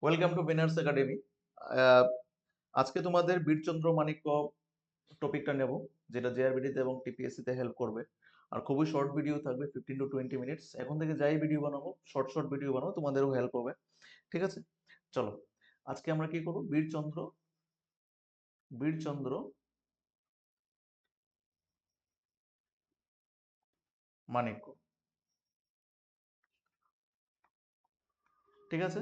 Welcome to বেনার্স academy. আজকে তোমাদের বীরচন্দ্র মাণিক্য টপিকটা নেব, যেটা জেআরবিটিতে এবং টিপিএসসিতে হেল্প করবে। আর খুবই শর্ট ভিডিও থাকবে, 15 to 20 মিনিটস। এখন থেকে যাই ভিডিও বানাবো, শর্ট শর্ট ভিডিও বানাবো, তোমাদেরও হেল্প হবে। ঠিক আছে, চলো আজকে আমরা কি করবো, বীরচন্দ্র বীরচন্দ্র মাণিক্য। ঠিক আছে,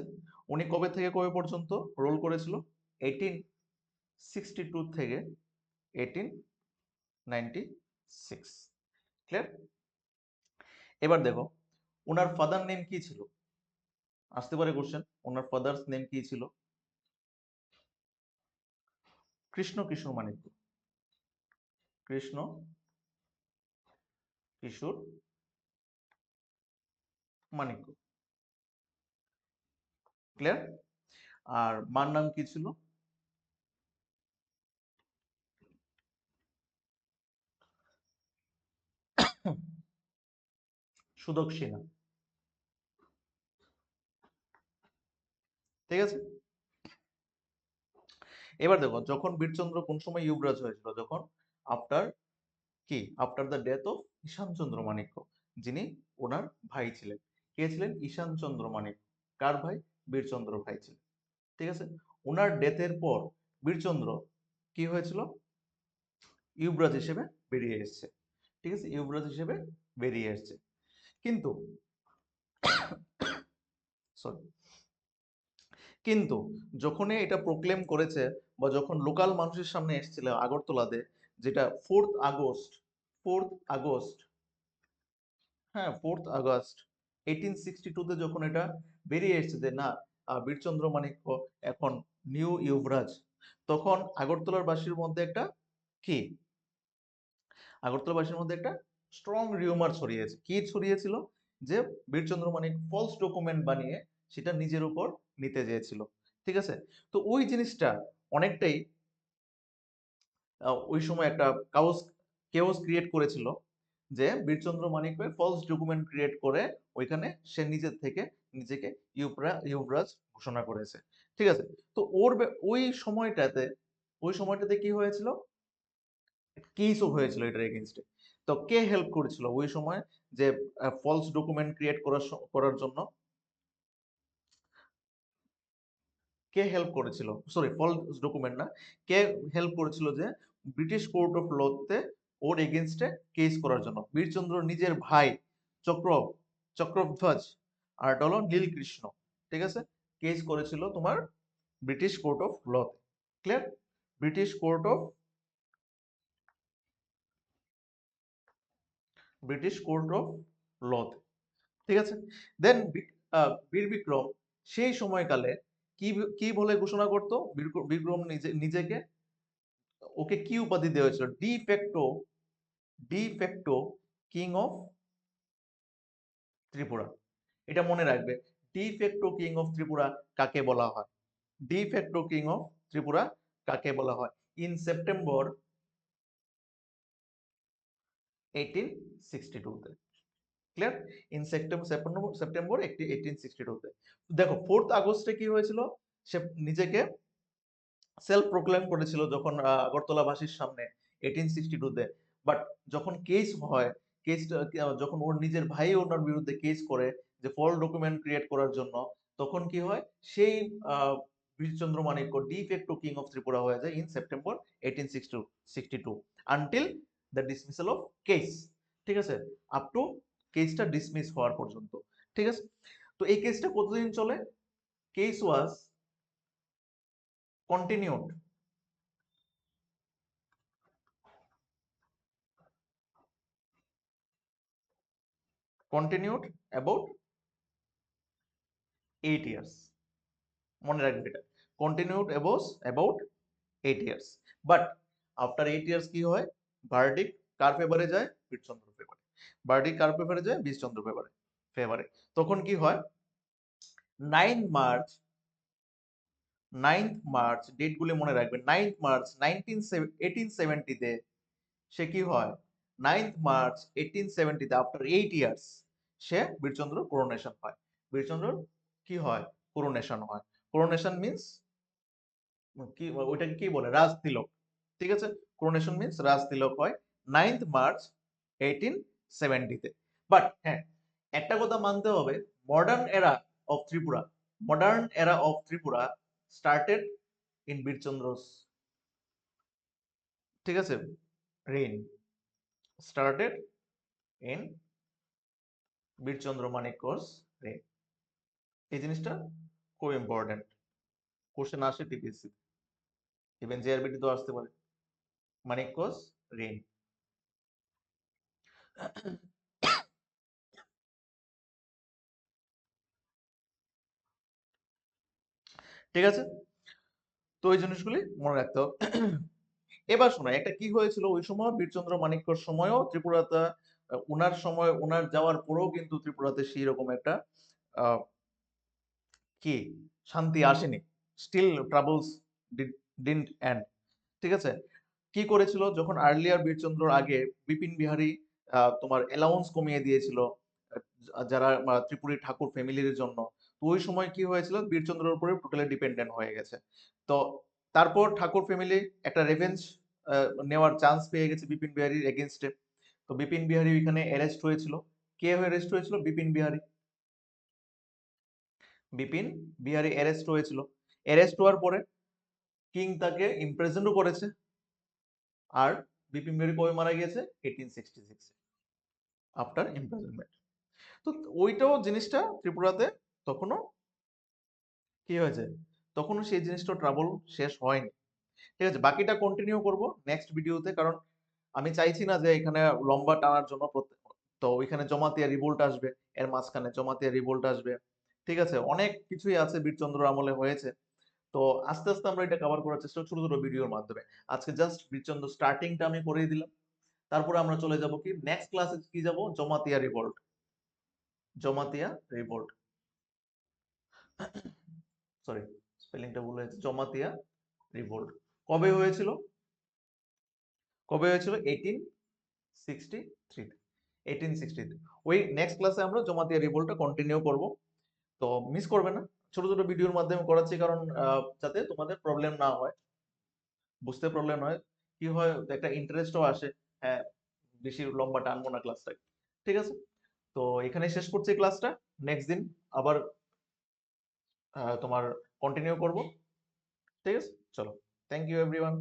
উনি কবে থেকে কবে পর্যন্ত রোল করেছিল? 1862 থেকে 1896। ক্লিয়ার? এবার দেখো, ওনার ফাদার নেম কি ছিল? আসতে পারে কোশ্চেন, ওনার ফাদার্স নেম কি ছিল? কৃষ্ণ কিশোর মাণিক্য। কৃষ্ণ কিশোর মাণিক্য। ক্লিয়ার? আর মার নাম কি ছিল? সুদক্ষিণা। ঠিক আছে, এবার দেখো, যখন বীরচন্দ্র কোন সময় যুবরাজ হয়েছিল? যখন after after the death of Ishanchandra Manikya, যিনি ওনার ভাই ছিলেন। কে ছিলেন? ঈশানচন্দ্র মাণিক্য। কার ভাই? বীরচন্দ্র ভাই ছিলেন। ঠিক আছে, ওনার ডেথের পর বীরচন্দ্র কি হয়েছিল? যুবরাজ হিসেবে বেরিয়ে এসেছে। ঠিক আছে, যুবরাজ হিসেবে বেরিয়ে এসেছে। কিন্তু সরি, কিন্তু যখনই এটা প্রোক্লেম করেছে, বা যখন লোকাল মানুষের সামনে এসেছিল আগরতলাতে, যেটা 4th আগস্ট, 4th আগস্ট, হ্যাঁ 4th আগস্ট 1862-তে যখন এটা বেরিয়ে এসেছে যে না, বীরচন্দ্র মাণিক্য এখন নিউ ইউবরাজ, তখন আগরতলার বাসীর মধ্যে একটা কি আগরতলাবাসীর মধ্যে একটা স্ট্রং রিউমার ছড়িয়েছে। কি ছড়িয়েছিল? যে বীরচন্দ্র মানিক ফলস ডকুমেন্ট বানিয়ে সেটা নিজের উপর নিতে চেয়েছিল। ঠিক আছে, তো ওই জিনিসটা অনেকটাই ওই সময় একটা কেওস ক্রিয়েট করেছিল, যে বীরচন্দ্র মানিককে ফলস ডকুমেন্ট ক্রিয়েট করে ওইখানে সে নিজের থেকে নিজেকে ইউবরাজ ঘোষণা করেছে। ঠিক আছে, তো ওই সময়টাতে কি হয়েছিল? কেসও হয়েছিল এটার এগেইনস্টে। তো কে হেল্প করেছিল ওই সময়, যে ফলস ডকুমেন্ট ক্রিয়েট করার জন্য? কে হেল্প করেছিল? সরি, ফলস ডকুমেন্ট না, কে হেল্প করেছিল যে ব্রিটিশ কোর্ট অফ লতে ওর এগেইনস্টে কেস করার জন্য? বীরচন্দ্র নিজের ভাই চক্র চক্রধ্বজ, আর এটা হলো নীলকৃষ্ণ। ঠিক আছে, কেস করেছিল তোমার ব্রিটিশ কোর্ট অফ লতে। Clear? British court of British court of লতে। ঠিক আছে, দেন বীর বিক্রম সেই সময়কালে কি কি বলে ঘোষণা করতো? বিক্রম নিজেকে, ওকে কি উপাধি দেওয়া হয়েছিল? De facto king of Tripura. এটা মনে রাখবে, de facto king of Tripura কাকে বলা হয়? De facto king of Tripura কাকে বলা হয়? ইন সেপ্টেম্বর 1862-তে। ক্লিয়ার? ইন সেপ্টেম্বর 1862-তে। দেখো 4th আগস্টে কি হয়েছিল? সে নিজেকে সেলফ প্রোক্লেম করেছিল যখন আগরতলাবাসীর সামনে 1862-তে। বাট যখন কেস হয়, কেসটা যখন ওর নিজের ভাই ওনার বিরুদ্ধে কেস করে যে ফল ডকুমেন্ট ক্রিয়েট করার জন্য, তখন কি হয়? সেই Birchandra Manikya D facto king of Tripura হয়ে যায় in September 1862 until the dismissal of case. ঠিক আছে, আপ টু কেসটা ডিসমিস হওয়ার পর্যন্ত। ঠিক আছে, তো এই কেসটা কতদিন চলে? Case was continued continued about 8 years। মনে রাখবে এটা, continued about 8 years। But after 8 years কি হয়? ভার্ডিক্ট কার ফেভারে যায়? বীরচন্দ্র ফেভারে। ভার্ডিক্ট কার ফেভারে যায়? বীরচন্দ্র ফেভারে। তখন কি হয়? 9 মার্চ 9 মার্চ, ডেট গুলি মনে রাখবে। 9 মার্চ 1870-তে সে কি হয়? 9 মার্চ 1870-তে আফটার 8 years সে বীরচন্দ্র করোনেশন হয়। বীরচন্দ্র কি হয়? করোনেশন হয়। কোরোনেশন মিন্স কি, ওইটাকে কি বলে, রাজ তিলক। ঠিক আছে, কোরোনেশন মিন্স রাজ তিলক হয় 9th মার্চ 1870-তে। বাট হ্যাঁ, একটা কথা মানতে হবে, modern era of Tripura, modern era of Tripura started in Birchandra's, ঠিক আছে, reign started in Birchandra Manikya's reign. এই জিনিসটা খুব ইম্পর্টেন্ট, কোশ্চেন আসে টিপিএসসি, ইভেন জেআরবিটি তো আসতে পারে, মানিক্যস রেইন। ঠিক আছে, তো এই জিনিসগুলি মনে রাখতে হবে। এবার শোনো, একটা কি হয়েছিল ওই সময়, বীরচন্দ্র মানিক্যর সময়ও ত্রিপুরাতে, উনার সময়, উনার যাওয়ার পরেও কিন্তু ত্রিপুরাতে সেই রকম একটা আহ, কি শান্তি আসেনি, স্টিল ট্রাবলস ডিডন্ট এন্ড। ঠিক আছে, কি করেছিল, যখন আর্লিয়ার বীরচন্দ্রর আগে বিপিন বিহারী তোমার অ্যালাউন্স কমিয়ে দিয়েছিল যারা ত্রিপুরী ঠাকুর ফ্যামিলির জন্য, তো ওই সময় কি হয়েছিল, বীরচন্দ্রের উপরে টোটালি ডিপেন্ডেন্ট হয়ে গেছে। তো তারপর ঠাকুর ফ্যামিলি একটা রেভেঞ্জ নেওয়ার চান্স পেয়ে গেছে বিপিন বিহারীর এগেনস্টে। তো বিপিন বিহারী এখানে অ্যারেস্ট হয়েছিল। কে হয়ে অ্যারেস্ট হয়েছিল? বিপিন বিহারী। বিপিন বিহারী অ্যারেস্ট হয়েছিল। অ্যারেস্ট হওয়ার পরে কিং তাকে ইমপ্রেজেন্টও করেছে। আর বিপিন বিহারী কবে মারা গিয়েছে? 1866 আফটার ইমপ্রেজনমেন্ট। তো ওইটাও জিনিসটা ত্রিপুরাতে তখনও কি হয়েছে, তখনও সেই জিনিসটা ট্রাবল শেষ হয়নি। ঠিক আছে, বাকিটা কন্টিনিউ করব নেক্সট ভিডিওতে, কারণ আমি চাইছি না যে এখানে লম্বা টানার জন্য তো ওইখানে জমাতিয়া রিভোল্ট আসবে, এর মাঝখানে জমাতিয়া রিভোল্ট আসবে। ঠিক আছে, অনেক কিছুই আছে বীরচন্দ্র আমলে হয়েছে। তো আস্তে আস্তে আমরা এটা কভার করার চেষ্টা, ছোট ছোট ভিডিওর মাধ্যমে। আজকে জাস্ট বীরচন্দ্র স্টার্টিংটা আমি করেই দিলাম, তারপরে আমরা চলে যাব কি নেক্সট ক্লাসে, কি যাব, Jamatia revolt. Jamatia revolt, sorry স্পেলিংটা ভুল হয়েছে, জমাতিয়া রিভোল্ট কবে হয়েছিল? কবে হয়েছিল? 1863, 1863। ওই নেক্সট ক্লাসে আমরা জমাতিয়া রিভোল্টটা কন্টিনিউ করব। তো মিস করবে না, ছোট ছোট ভিডিওর মাধ্যমে করাচ্ছি, কারণ যাতে তোমাদের প্রবলেম না হয়, বুঝতে প্রবলেম হয়, কি হয় একটা ইন্টারেস্টও আসে। হ্যাঁ, বেশি লম্বা টানবো না ক্লাসটাকে। ঠিক আছে, তো এখানে শেষ করছি ক্লাসটা। নেক্সট দিন আবার তোমার কন্টিনিউ করব। ঠিক আছে, চলো, থ্যাংক ইউ এভরিওয়ান।